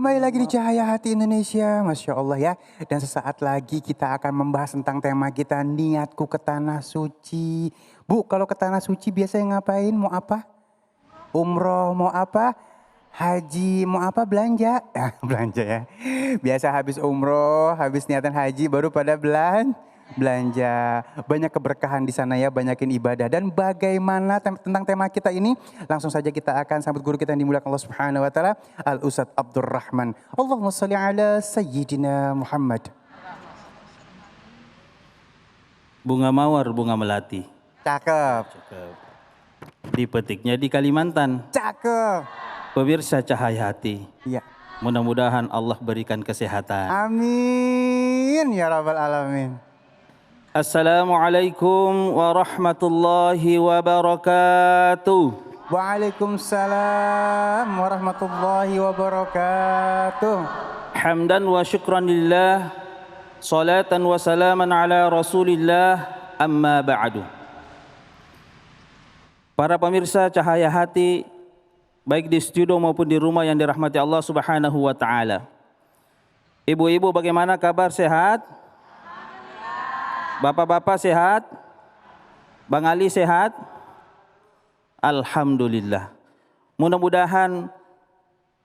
Kembali lagi di Cahaya Hati Indonesia, Masya Allah ya. Dan sesaat lagi kita akan membahas tentang tema kita, niatku ke tanah suci. Bu, kalau ke tanah suci biasanya ngapain? Mau apa? Umroh, mau apa? Haji, mau apa? Belanja. Belanja ya. Biasa habis umroh, habis niatan haji baru pada belanja. Banyak keberkahan di sana ya, banyakin ibadah. Dan bagaimana tentang tema kita ini? Langsung saja kita akan sambut guru kita yang dimuliakan Allah Subhanahu wa taala, Al Ustadz Abdurrahman. Allahumma shalli ala sayyidina Muhammad. Bunga mawar, bunga melati. Cakep. Dipetiknya di Kalimantan. Cakep. Pemirsa Cahaya Hati. Iya. Mudah-mudahan Allah berikan kesehatan. Amin ya rabbal alamin. Assalamualaikum warahmatullahi wabarakatuh. Waalaikumsalam warahmatullahi wabarakatuh. Hamdan wa syukran lillah. Salatan wa salaman ala rasulillah. Amma ba'du. Para pemirsa Cahaya Hati, baik di studio maupun di rumah yang dirahmati Allah Subhanahu wa taala. Ibu-ibu bagaimana kabar, sehat? Bapak-bapak sehat? Bang Ali sehat? Alhamdulillah. Mudah-mudahan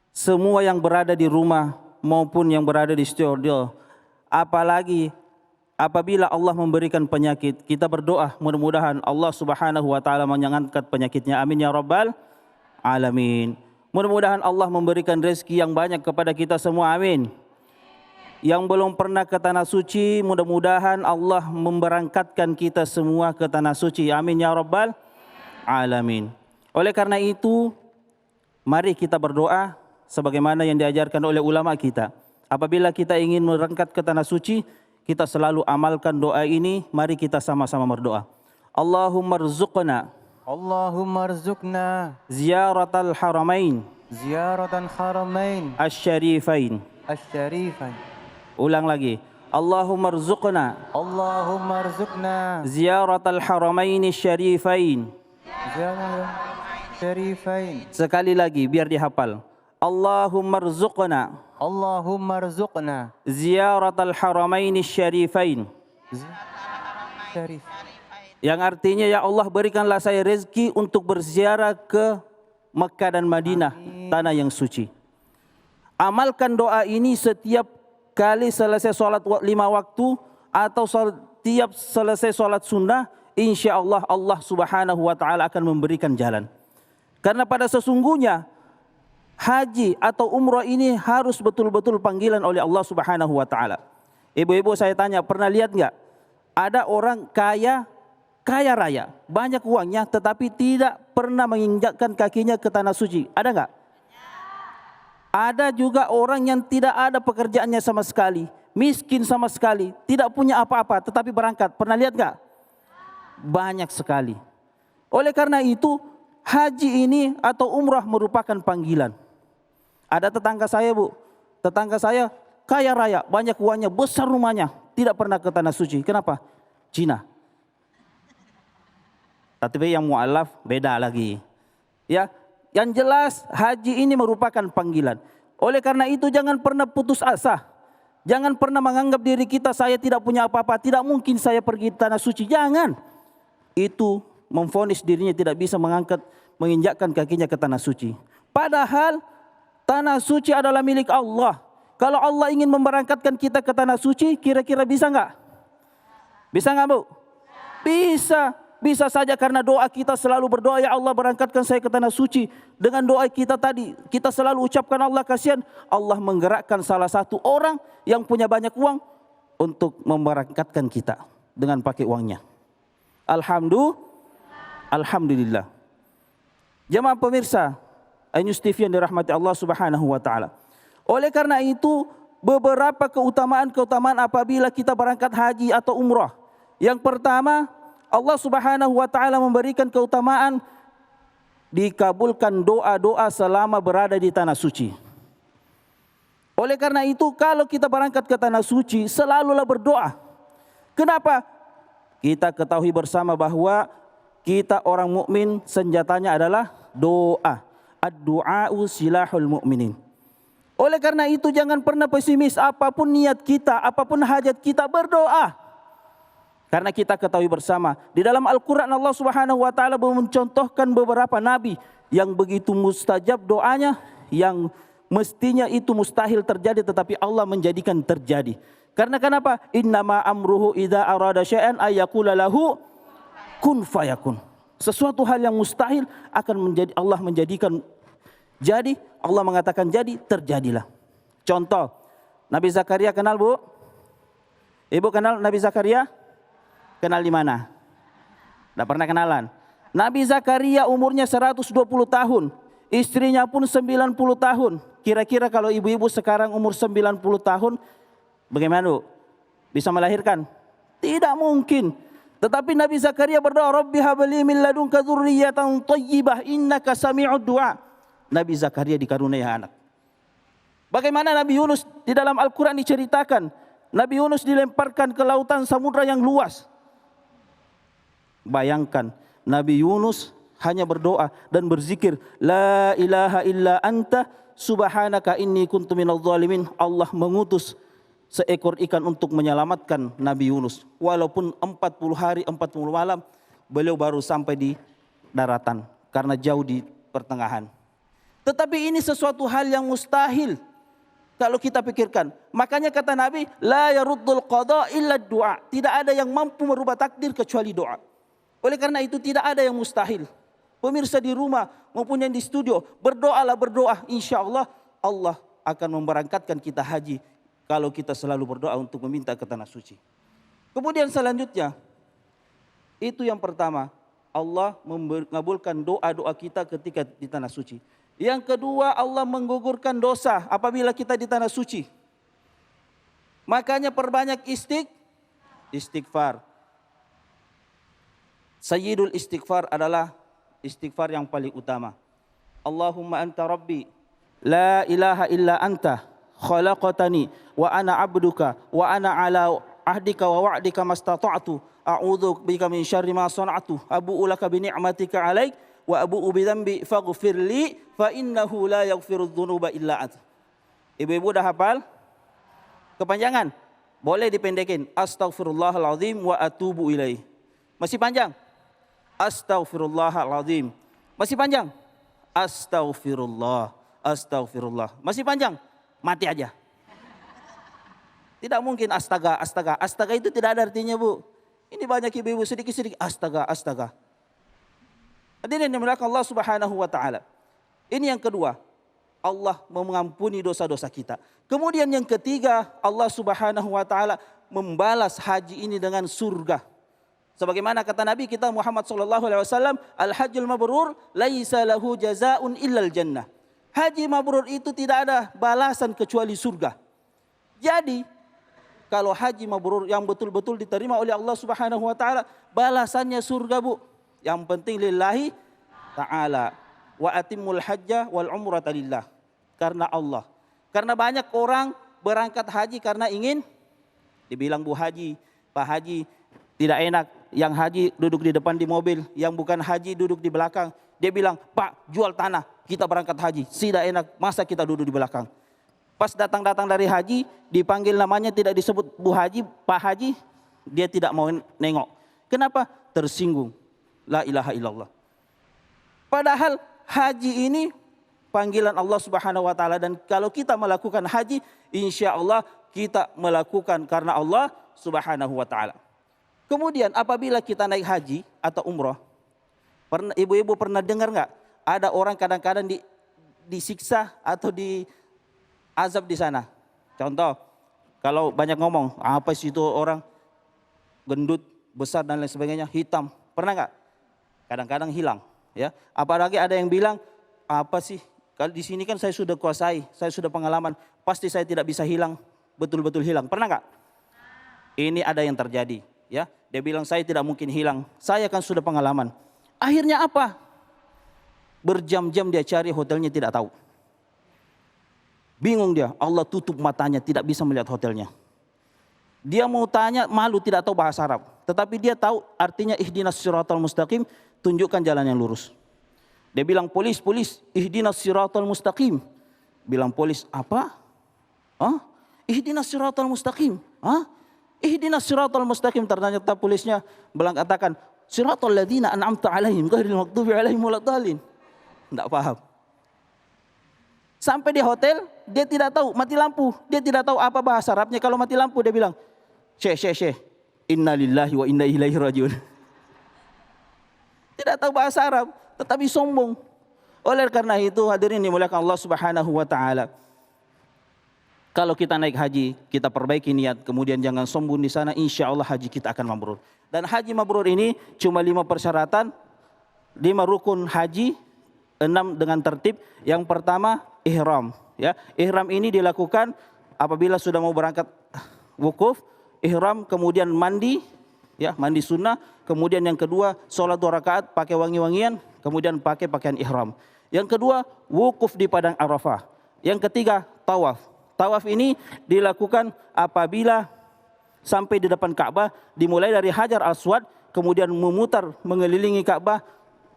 semua yang berada di rumah maupun yang berada di studio, apalagi apabila Allah memberikan penyakit, kita berdoa mudah-mudahan Allah Subhanahu wa taala mengangkat penyakitnya. Amin ya rabbal alamin. Mudah-mudahan Allah memberikan rezeki yang banyak kepada kita semua. Amin. Yang belum pernah ke tanah suci, mudah-mudahan Allah memberangkatkan kita semua ke tanah suci. Amin ya rabbal alamin. Oleh karena itu, mari kita berdoa sebagaimana yang diajarkan oleh ulama kita. Apabila kita ingin berangkat ke tanah suci, kita selalu amalkan doa ini. Mari kita sama-sama berdoa. Allahumma rzuqna ziyaratal haramain asy-syarifain. Ulang lagi. Allahumma rzuqna ziyaratal haramain asy-syarifain. Sekali lagi biar dihafal. Allahumma rzuqna ziyaratal haramain asy-syarifain. Yang artinya, ya Allah berikanlah saya rezeki untuk berziarah ke Mekah dan Madinah, tanah yang suci. Amalkan doa ini setiap kali selesai sholat 5 waktu atau setiap selesai sholat sunnah. Insya Allah Allah Subhanahu wa taala akan memberikan jalan. Karena pada sesungguhnya haji atau umrah ini harus betul-betul panggilan oleh Allah Subhanahu wa taala. Ibu-ibu saya tanya, pernah lihat nggak? Ada orang kaya raya, banyak uangnya tetapi tidak pernah menginjakkan kakinya ke tanah suci. Ada nggak? Ada juga orang yang tidak ada pekerjaannya sama sekali, miskin sama sekali, tidak punya apa-apa tetapi berangkat. Pernah lihat nggak? Banyak sekali. Oleh karena itu, haji ini atau umrah merupakan panggilan. Ada tetangga saya, Bu. Tetangga saya kaya raya, banyak uangnya, besar rumahnya, tidak pernah ke tanah suci. Kenapa? Cina. Tapi yang mu'alaf beda lagi. Ya, yang jelas haji ini merupakan panggilan. Oleh karena itu jangan pernah putus asa. Jangan pernah menganggap diri kita, saya tidak punya apa-apa, tidak mungkin saya pergi ke tanah suci. Jangan. Itu memvonis dirinya tidak bisa menginjakkan kakinya ke tanah suci. Padahal tanah suci adalah milik Allah. Kalau Allah ingin memberangkatkan kita ke tanah suci, kira-kira bisa nggak? Bisa nggak, Bu? Bisa. Bisa saja karena doa kita selalu berdoa, ya Allah berangkatkan saya ke tanah suci. Dengan doa kita tadi, kita selalu ucapkan Allah kasihan. Allah menggerakkan salah satu orang yang punya banyak uang untuk memberangkatkan kita dengan pakai uangnya. Alhamdulillah. Jemaah pemirsa Ainus TV yang dirahmati Allah Subhanahu wa taala. Oleh karena itu, beberapa keutamaan apabila kita berangkat haji atau umrah. Yang pertama, Allah Subhanahu wa taala memberikan keutamaan dikabulkan doa-doa selama berada di tanah suci. Oleh karena itu, kalau kita berangkat ke tanah suci, selalulah berdoa. Kenapa? Kita ketahui bersama bahwa kita orang mukmin senjatanya adalah doa. Ad-du'a'u silahul mu'minin. Oleh karena itu jangan pernah pesimis, apapun niat kita, apapun hajat kita, berdoa. Karena kita ketahui bersama, di dalam Al-Quran Allah Subhanahu wa Ta'ala mencontohkan beberapa nabi yang begitu mustajab doanya, yang mestinya itu mustahil terjadi, tetapi Allah menjadikan terjadi. Karena kenapa? Innama amruhu idza arada syai'an ayyaqula lahu kun fayakun. Sesuatu hal yang mustahil akan menjadi, Allah menjadikan jadi, Allah mengatakan jadi, terjadilah. Contoh, Nabi Zakaria kenal Bu? Ibu kenal Nabi Zakaria? Kenal di mana? Tidak pernah kenalan. Nabi Zakaria umurnya 120 tahun. Istrinya pun 90 tahun. Kira-kira kalau ibu-ibu sekarang umur 90 tahun, bagaimana Bu? Bisa melahirkan? Tidak mungkin. Tetapi Nabi Zakaria berdoa, Rabbi habli min ladunka dzurriyyatan thayyibah innaka sami'ud du'a. Nabi Zakaria dikaruniai anak. Bagaimana Nabi Yunus di dalam Al-Quran diceritakan. Nabi Yunus dilemparkan ke lautan samudra yang luas. Bayangkan, Nabi Yunus hanya berdoa dan berzikir, La ilaha illa anta subhanaka inni kuntu minadh dhalimin. Allah mengutus seekor ikan untuk menyelamatkan Nabi Yunus. Walaupun 40 hari 40 malam beliau baru sampai di daratan karena jauh di pertengahan. Tetapi ini sesuatu hal yang mustahil kalau kita pikirkan. Makanya kata Nabi, la yaruddul qada illa du'a. Tidak ada yang mampu merubah takdir kecuali doa. Oleh karena itu tidak ada yang mustahil. Pemirsa di rumah maupun yang di studio, berdoalah, berdoa. Insya Allah, Allah akan memberangkatkan kita haji kalau kita selalu berdoa untuk meminta ke tanah suci. Kemudian selanjutnya, itu yang pertama, Allah mengabulkan doa-doa kita ketika di tanah suci. Yang kedua, Allah menggugurkan dosa apabila kita di tanah suci. Makanya perbanyak istighfar. Sayyidul istighfar adalah istighfar yang paling utama. Allahumma anta rabbi, la ilaha illa anta, khalaqatani, wa ana abduka, wa ana ala ahdika wa wa'dika mastata'tu, a'udzu bika min syarri ma sana'tu, abu'u laka bi ni'matika 'alaik, wa abu'u bi dzambi faghfir li, fa innahu la yaghfiru dzunuba illa anta. Ibu-ibu dah hafal? Kepanjangan? Boleh dipendekin. Astaghfirullahaladzim wa atubu ilaih. Masih panjang? Astaghfirullahaladzim. Masih panjang? Astaghfirullah. Masih panjang? Mati aja. Tidak mungkin astaga. Astaga itu tidak ada artinya Bu. Ini banyak ibu-ibu sedikit-sedikit astaga. Hadirin yang dimuliakan Allah Subhanahu wa Ta'ala. Ini yang kedua. Allah mengampuni dosa-dosa kita. Kemudian yang ketiga, Allah Subhanahu wa Ta'ala membalas haji ini dengan surga. Sebagaimana kata Nabi kita Muhammad sallallahu alaihi wasallam, al-hajjul mabrur laisa lahu jazaa'un illal jannah. Haji mabrur itu tidak ada balasan kecuali surga. Jadi, kalau haji mabrur yang betul-betul diterima oleh Allah Subhanahu wa Ta'ala, balasannya surga Bu. Yang penting lillahi ta'ala. Wa atimul hajja wal umrata lillah. Karena Allah. Karena banyak orang berangkat haji karena ingin dibilang Bu Haji, Pak Haji, tidak enak. Yang haji duduk di depan di mobil, yang bukan haji duduk di belakang. Dia bilang, Pak jual tanah, kita berangkat haji. Tidak enak, masa kita duduk di belakang. Pas datang dari haji, dipanggil namanya tidak disebut Bu Haji, Pak Haji, dia tidak mau nengok. Kenapa? Tersinggung. La ilaha illallah. Padahal haji ini panggilan Allah Subhanahu wa Ta'ala, dan kalau kita melakukan haji, insya Allah kita melakukan karena Allah Subhanahu wa Ta'ala. Kemudian apabila kita naik haji atau umroh, ibu-ibu pernah dengar nggak? Ada orang kadang-kadang disiksa atau diazab di sana. Contoh, kalau banyak ngomong, apa sih itu orang gendut, besar dan lain sebagainya, hitam. Pernah nggak? Kadang-kadang hilang. Ya, apalagi ada yang bilang, apa sih? Kalau di sini kan saya sudah kuasai, saya sudah pengalaman, pasti saya tidak bisa hilang, betul-betul hilang. Pernah nggak? Ini ada yang terjadi. Ya, dia bilang saya tidak mungkin hilang, saya kan sudah pengalaman. Akhirnya apa? Berjam-jam dia cari, hotelnya tidak tahu. Bingung dia, Allah tutup matanya, tidak bisa melihat hotelnya. Dia mau tanya, malu, tidak tahu bahasa Arab. Tetapi dia tahu artinya ihdinas siratal mustaqim, tunjukkan jalan yang lurus. Dia bilang, polis, ihdinas siratal mustaqim. Bilang polis, apa? Hah? Ihdinas siratal mustaqim. Hah? Ihdinas siratal mustaqim. Ternyata tulisnya belang katakan siratal ladzina an'amta alaihim ghairil maghdubi alaihim waladdallin. Enggak paham. Sampai di hotel, dia tidak tahu, mati lampu. Dia tidak tahu apa bahasa Arabnya. Kalau mati lampu dia bilang, Syekh, inna lillahi wa inna ilaihi rajiun. Tidak tahu bahasa Arab, tetapi sombong. Oleh karena itu hadirin dimuliakan Allah Subhanahu wa taala. Kalau kita naik haji, kita perbaiki niat, kemudian jangan sombong di sana, insya Allah haji kita akan mabrur. Dan haji mabrur ini cuma 5 persyaratan, 5 rukun haji, 6 dengan tertib. Yang pertama ihram, ya. Ihram ini dilakukan apabila sudah mau berangkat wukuf, ihram kemudian mandi, ya, mandi sunnah, kemudian yang kedua sholat 2 rakaat pakai wangi-wangian, kemudian pakai pakaian ihram. Yang kedua wukuf di padang Arafah. Yang ketiga tawaf. Tawaf ini dilakukan apabila sampai di depan Ka'bah, dimulai dari Hajar Aswad, kemudian memutar mengelilingi Ka'bah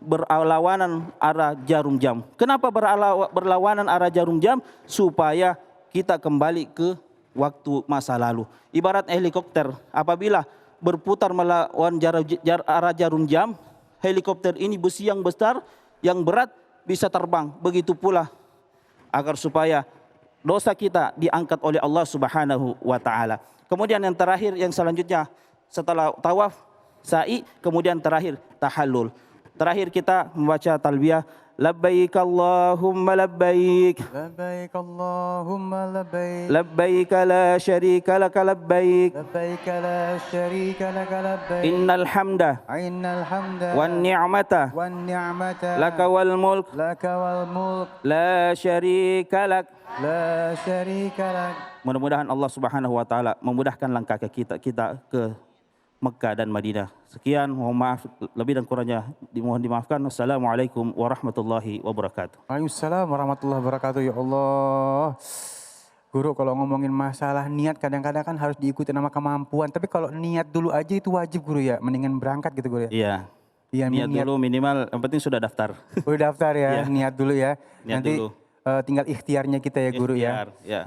berlawanan arah jarum jam. Kenapa berlawanan arah jarum jam? Supaya kita kembali ke waktu masa lalu. Ibarat helikopter, apabila berputar melawan arah jarum jam, helikopter ini besi yang besar, yang berat bisa terbang. Begitu pula agar supaya dosa kita diangkat oleh Allah Subhanahu wa taala. Kemudian yang terakhir, yang selanjutnya setelah tawaf, sa'i, kemudian terakhir tahallul. Terakhir kita membaca talbiyah, labbaik Allahumma labbaik. Labbaik Allahumma labbaik. Labbaik la syarika laka labbaik. Labbaik la syarika laka labbaik. Innal hamda Innal hamda wan ni'mata wan ni'mata laka wal mulk laka wal mulk la syarika lak. la syarika lak. Mudah-mudahan Allah Subhanahu wa taala memudahkan langkah kita ke Mekah dan Madinah. Sekian, mohon maaf lebih dan kurangnya dimohon dimaafkan. Assalamualaikum warahmatullahi wabarakatuh. Waalaikumsalam warahmatullahi wabarakatuh. Ya Allah. Guru, kalau ngomongin masalah niat kadang-kadang kan harus diikuti nama kemampuan. Tapi kalau niat dulu aja itu wajib guru ya. Mendingan berangkat gitu guru ya. Iya. Iya, Niat dulu minimal, yang penting sudah daftar. Udah daftar ya, Iya. niat dulu ya. Niat Nanti dulu. tinggal ikhtiarnya kita ya guru ya. Ikhtiar, ya.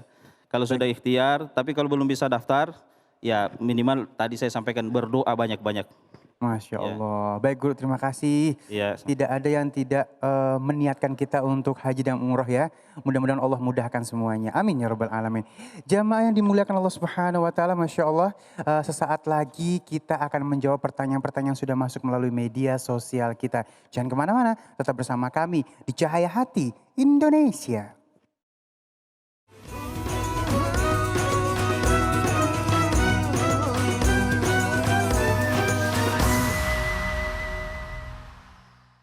Kalau sudah ikhtiar, tapi kalau belum bisa daftar, ya minimal tadi saya sampaikan berdoa banyak-banyak. Masya Ya. Allah. Baik guru, terima kasih. Ya. Tidak ada yang tidak meniatkan kita untuk haji dan umroh ya. Mudah-mudahan Allah mudahkan semuanya. Amin ya rabbal alamin. Jamaah yang dimuliakan Allah Subhanahu wa taala, Masya Allah, sesaat lagi kita akan menjawab pertanyaan-pertanyaan yang sudah masuk melalui media sosial kita. Jangan kemana-mana, tetap bersama kami di Cahaya Hati Indonesia.